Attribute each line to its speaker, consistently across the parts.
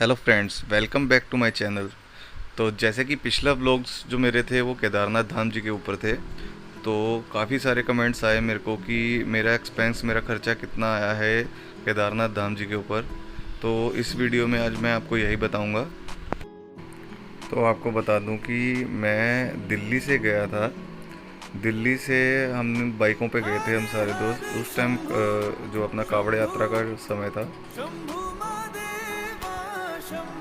Speaker 1: Hello friends, welcome back to my channel. तो जैसे कि पिछला व्लॉग्स जो मेरे थे वो केदारनाथ धाम जी के ऊपर थे, तो काफ़ी सारे कमेंट्स आए मेरे को कि मेरा खर्चा कितना आया है केदारनाथ धाम जी के ऊपर। तो इस वीडियो में आज मैं आपको यही बताऊंगा। तो आपको बता दूं कि मैं दिल्ली से गया था। दिल्ली से हम बाइकों पे गए थे हम सारे दोस्त। उस टाइम जो अपना कावड़ यात्रा का समय था,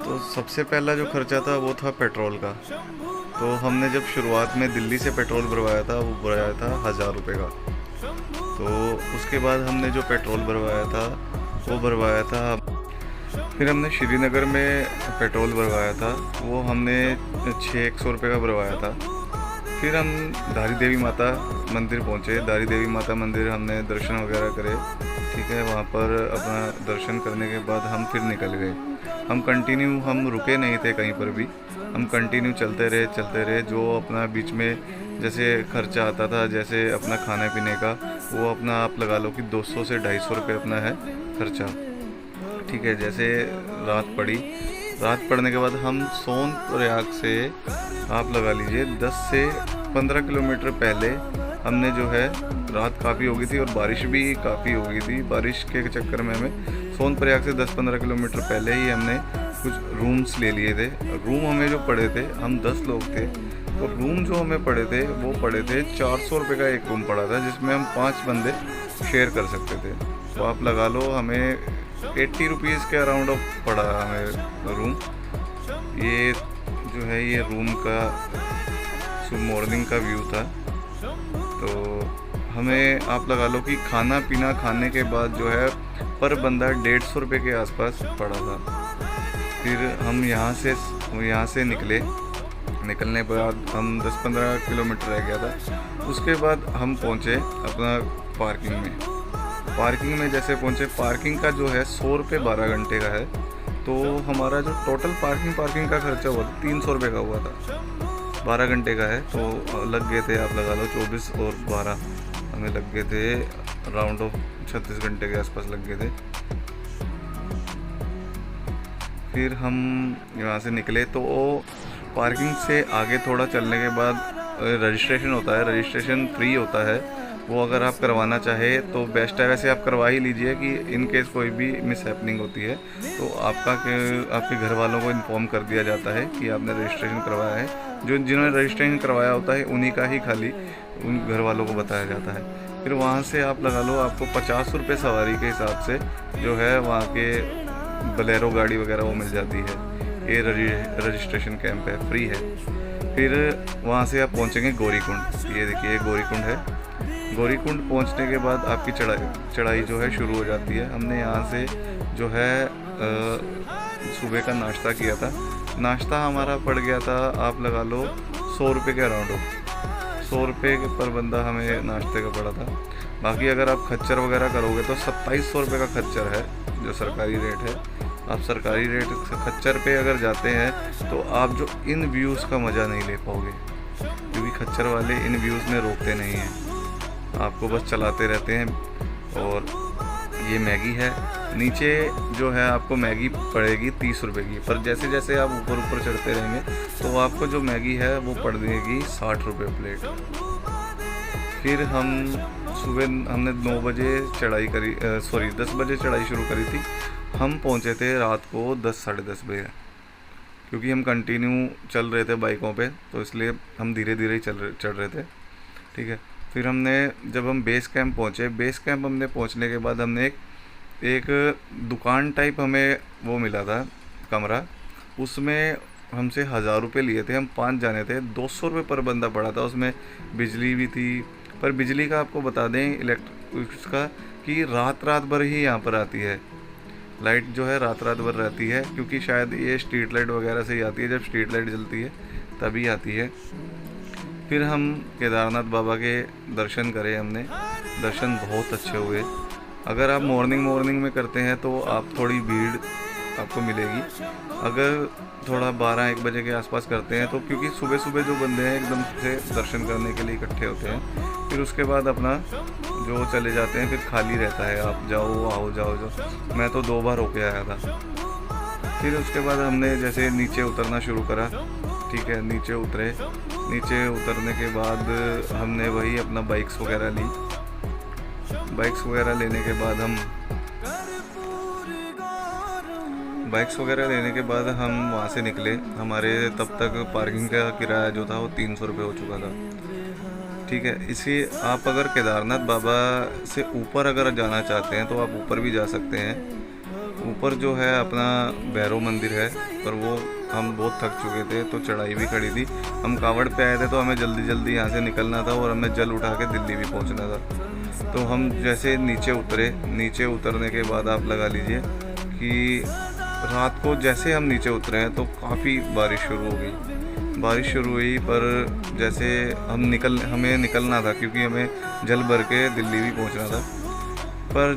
Speaker 1: तो सबसे पहला जो खर्चा था वो था पेट्रोल का। तो हमने जब शुरुआत में दिल्ली से पेट्रोल भरवाया था वो भरवाया था 1000 रुपये का। तो उसके बाद हमने जो पेट्रोल भरवाया था वो भरवाया था, फिर हमने श्रीनगर में पेट्रोल भरवाया था, वो हमने 100 रुपये का भरवाया था। फिर हम धारी देवी माता मंदिर पहुँचे। धारी देवी माता मंदिर हमने दर्शन वगैरह करे, ठीक है। वहाँ पर अपना दर्शन करने के बाद हम फिर निकल गए। हम रुके नहीं थे कहीं पर भी, हम कंटिन्यू चलते रहे। जो अपना बीच में जैसे खर्चा आता था, जैसे अपना खाने पीने का, वो अपना आप लगा लो कि 200 से 250 रुपये अपना है खर्चा, ठीक है। जैसे रात पड़ने के बाद हम सोनप्रयाग से आप लगा लीजिए 10 से 15 किलोमीटर पहले हमने जो है, रात काफ़ी हो गई थी और बारिश भी काफ़ी हो गई थी। बारिश के चक्कर में हमें सोनप्रयाग से 10-15 किलोमीटर पहले ही हमने कुछ रूम्स ले लिए थे। रूम हमें जो पड़े थे, हम 10 लोग थे, तो रूम जो हमें पड़े थे वो पड़े थे 400 रुपये का एक रूम पड़ा था, जिसमें हम 5 बंदे शेयर कर सकते थे। तो आप लगा लो हमें 80 रुपीज़ के अराउंड ऑफ पड़ा हमें रूम। ये जो है ये रूम का मॉर्निंग का व्यू था। तो हमें आप लगा लो कि खाना पीना खाने के बाद जो है पर बंदा 150 रुपये के आसपास पड़ा था। फिर हम यहाँ से निकलने के बाद हम 10-15 किलोमीटर रह गया था। उसके बाद हम पहुँचे अपना पार्किंग में जैसे पहुँचे, पार्किंग का जो है 100 रुपये 12 घंटे का है। तो हमारा जो टोटल पार्किंग का खर्चा हुआ था 300 रुपये का हुआ था। 12 घंटे का है तो लग गए थे आप लगा लो 24 और 12 हमें लग गए थे राउंड ऑफ 36 घंटे के आसपास लग गए थे। फिर हम यहाँ से निकले तो पार्किंग से आगे थोड़ा चलने के बाद रजिस्ट्रेशन होता है। रजिस्ट्रेशन फ्री होता है, वो अगर आप करवाना चाहे तो बेस्ट है। वैसे आप करवा ही लीजिए कि इन केस कोई भी मिस हैपनिंग होती है तो आपके घर वालों को इन्फॉर्म कर दिया जाता है कि आपने रजिस्ट्रेशन करवाया है। जिन्होंने रजिस्ट्रेशन करवाया होता है उन्हीं का ही खाली उन घर वालों को बताया जाता है। फिर वहाँ से आप लगा लो आपको 50 रुपये सवारी के हिसाब से जो है वहाँ के बलेरो गाड़ी वगैरह वो मिल जाती है। ये रजिस्ट्रेशन कैंप है, फ्री है। फिर वहाँ से आप पहुँचेंगे गौरीकुंड। ये देखिए गौरीकुंड है। गौरीकुंड पहुँचने के बाद आपकी चढ़ाई जो है शुरू हो जाती है। हमने यहाँ से जो है सुबह का नाश्ता किया था। नाश्ता हमारा पड़ गया था आप लगा लो 100 रुपये के अराउंड हो। 100 रुपये पर बंदा हमें नाश्ते का पड़ा था। बाकी अगर आप खच्चर वगैरह करोगे तो 2700 रुपये का खच्चर है, जो सरकारी रेट है। आप सरकारी रेट खच्चर पे अगर जाते हैं तो आप जो इन व्यूज़ का मज़ा नहीं ले पाओगे, क्योंकि खच्चर वाले इन व्यूज़ में रोकते नहीं हैं, आपको बस चलाते रहते हैं। और ये मैगी है, नीचे जो है आपको मैगी पड़ेगी 30 रुपये की, पर जैसे जैसे आप ऊपर चढ़ते रहेंगे तो आपको जो मैगी है वो पड़ देगी 60 रुपये प्लेट। फिर हमने 9 बजे चढ़ाई करी, 10 बजे चढ़ाई शुरू करी थी। हम पहुंचे थे रात को 10-10:30 बजे, क्योंकि हम कंटिन्यू चल रहे थे बाइकों पे, तो इसलिए हम धीरे धीरे ही चढ़ रहे थे, ठीक है। फिर जब हम बेस कैंप हमने पहुंचने के बाद हमने एक दुकान टाइप हमें वो मिला था कमरा। उसमें हमसे 1000 रुपये लिए थे। हम 5 जाने थे, 200 रुपये पर बंदा पड़ा था। उसमें बिजली भी थी, पर बिजली का आपको बता दें इलेक्ट्रिक का कि रात भर ही यहाँ पर आती है लाइट, जो है रात भर रहती है, क्योंकि शायद ये स्ट्रीट लाइट वगैरह से ही आती है। जब स्ट्रीट लाइट जलती है तभी आती है। फिर हम केदारनाथ बाबा के दर्शन करे हमने। दर्शन बहुत अच्छे हुए। अगर आप मॉर्निंग में करते हैं तो आप थोड़ी भीड़ आपको मिलेगी। अगर थोड़ा 12-1 बजे के आसपास करते हैं तो, क्योंकि सुबह जो बंदे हैं एकदम से दर्शन करने के लिए इकट्ठे होते हैं, फिर उसके बाद अपना जो चले जाते हैं, फिर खाली रहता है, आप जाओ आओ जाओ। मैं तो 2 बार होके आया था। फिर उसके बाद हमने जैसे नीचे उतरना शुरू करा, ठीक है, नीचे उतरे। नीचे उतरने के बाद हमने वही अपना बाइक्स वगैरह ली। बाइक्स वगैरह लेने के बाद हम वहाँ से निकले। हमारे तब तक पार्किंग का किराया जो था वो 300 रुपये हो चुका था, ठीक है। इसी आप अगर केदारनाथ बाबा से ऊपर अगर जाना चाहते हैं तो आप ऊपर भी जा सकते हैं। ऊपर जो है अपना भैरव मंदिर है, पर वो हम बहुत थक चुके थे तो चढ़ाई भी खड़ी थी। हम कावड़ पे आए थे तो हमें जल्दी जल्दी यहाँ से निकलना था और हमें जल उठा के दिल्ली भी पहुँचना था। तो हम जैसे नीचे उतरे, नीचे उतरने के बाद आप लगा लीजिए कि रात को जैसे हम नीचे उतरे हैं तो काफ़ी बारिश शुरू हो गई। बारिश शुरू हुई, पर जैसे हमें निकलना था क्योंकि हमें जल भर के दिल्ली भी पहुँचना था। पर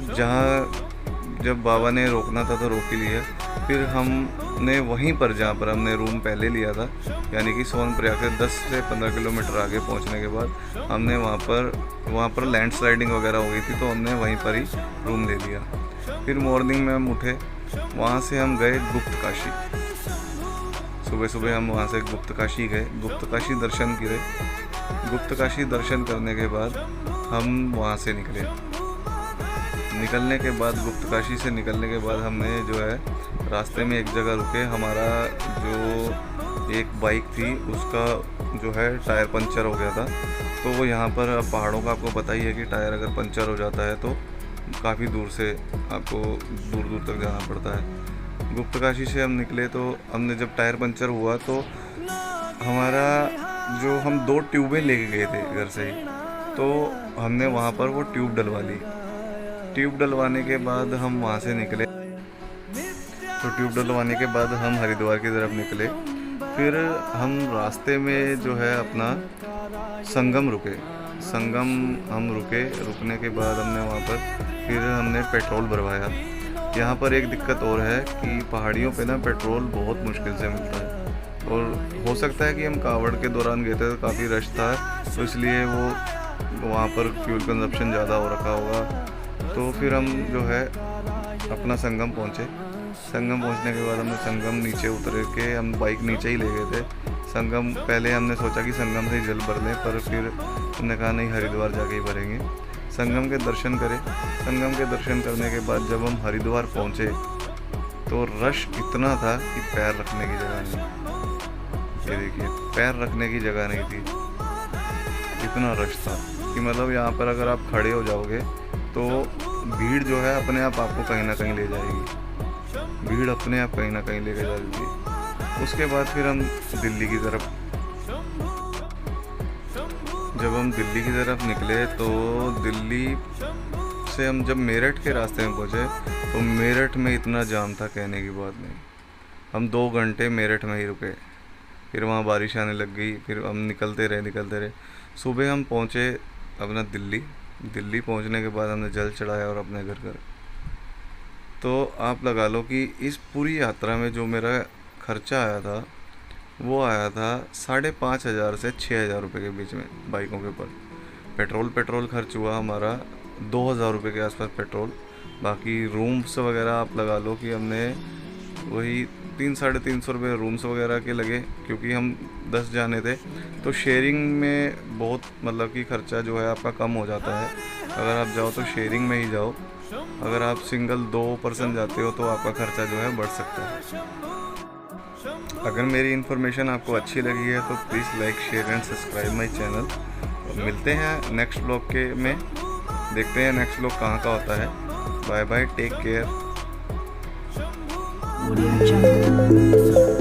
Speaker 1: जब बाबा ने रोकना था तो रोक ही लिया। फिर हमने वहीं पर जहाँ पर हमने रूम पहले लिया था, यानी कि सोनप्रयाग से 10 से 15 किलोमीटर आगे पहुँचने के बाद हमने वहाँ पर लैंडस्लाइडिंग वगैरह हो गई थी, तो हमने वहीं पर ही रूम ले लिया। फिर मॉर्निंग में हम उठे, वहाँ से हम गए गुप्त काशी। सुबह सुबह हम वहाँ से गुप्त काशी गए, गुप्त काशी दर्शन किए। गुप्त काशी दर्शन करने के बाद हम वहाँ से निकले। निकलने के बाद गुप्त काशी से निकलने के बाद हमने जो है रास्ते में एक जगह रुके। हमारा जो एक बाइक थी उसका जो है टायर पंचर हो गया था। तो वो यहाँ पर पहाड़ों का आपको पता ही है कि टायर अगर पंचर हो जाता है तो काफ़ी दूर से आपको दूर दूर तक जाना पड़ता है। गुप्त काशी से हम निकले तो हमने जब टायर पंचर हुआ तो हमारा जो हम 2 ट्यूबें लेके गए थे घर से ही, तो हमने वहाँ पर वो ट्यूब डलवा ली। ट्यूब डलवाने के बाद हम वहाँ से निकले। तो ट्यूब डलवाने के बाद हम हरिद्वार की तरफ निकले। फिर हम रास्ते में जो है अपना संगम रुके। रुकने के बाद हमने वहाँ पर फिर हमने पेट्रोल भरवाया। यहाँ पर एक दिक्कत और है कि पहाड़ियों पे ना पेट्रोल बहुत मुश्किल से मिलता है, और हो सकता है कि हम कावड़ के दौरान गए थे तो काफ़ी रश था, तो इसलिए वो वहाँ पर फ्यूल कंजप्शन ज़्यादा हो रखा होगा। तो फिर हम जो है अपना संगम पहुँचे। संगम पहुँचने के बाद हमने संगम नीचे उतर के हम बाइक नीचे ही ले गए थे। संगम पहले हमने सोचा कि संगम से ही जल भर लें, पर फिर हमने कहा नहीं, हरिद्वार जाके ही भरेंगे। संगम के दर्शन करे। संगम के दर्शन करने के बाद जब हम हरिद्वार पहुँचे तो रश इतना था कि पैर रखने की जगह नहीं। ये देखिए, पैर रखने की जगह नहीं थी, इतना रश था कि मतलब यहाँ पर अगर आप खड़े हो जाओगे तो भीड़ जो है अपने आप आपको कहीं ना कहीं ले जाएगी। भीड़ अपने आप कहीं ना कहीं लेके जाएगी। उसके बाद फिर हम दिल्ली की तरफ निकले तो दिल्ली से हम जब मेरठ के रास्ते में पहुँचे तो मेरठ में इतना जाम था कहने की बात नहीं। हम 2 घंटे मेरठ में ही रुके। फिर वहाँ बारिश आने लग गई। फिर हम निकलते रहे। सुबह हम पहुँचे अपना दिल्ली पहुंचने के बाद हमने जल चढ़ाया और अपने घर। तो आप लगा लो कि इस पूरी यात्रा में जो मेरा खर्चा आया था वो आया था 5,500 से 6,000 रुपये के बीच में बाइकों के ऊपर। पेट्रोल खर्च हुआ हमारा 2,000 रुपये के आसपास पेट्रोल। बाकी रूम्स वगैरह आप लगा लो कि हमने वही 300-350 रुपये रूम्स वगैरह के लगे, क्योंकि हम 10 जाने थे। तो शेयरिंग में बहुत मतलब कि खर्चा जो है आपका कम हो जाता है। अगर आप जाओ तो शेयरिंग में ही जाओ। अगर आप सिंगल 2 पर्सन जाते हो तो आपका खर्चा जो है बढ़ सकता है। अगर मेरी इन्फॉर्मेशन आपको अच्छी लगी है तो please like, share and subscribe my channel. मिलते हैं नेक्स्ट ब्लॉग में। देखते हैं नेक्स्ट ब्लॉग कहाँ का होता है। Bye bye, take care.
Speaker 2: Audio Jungle।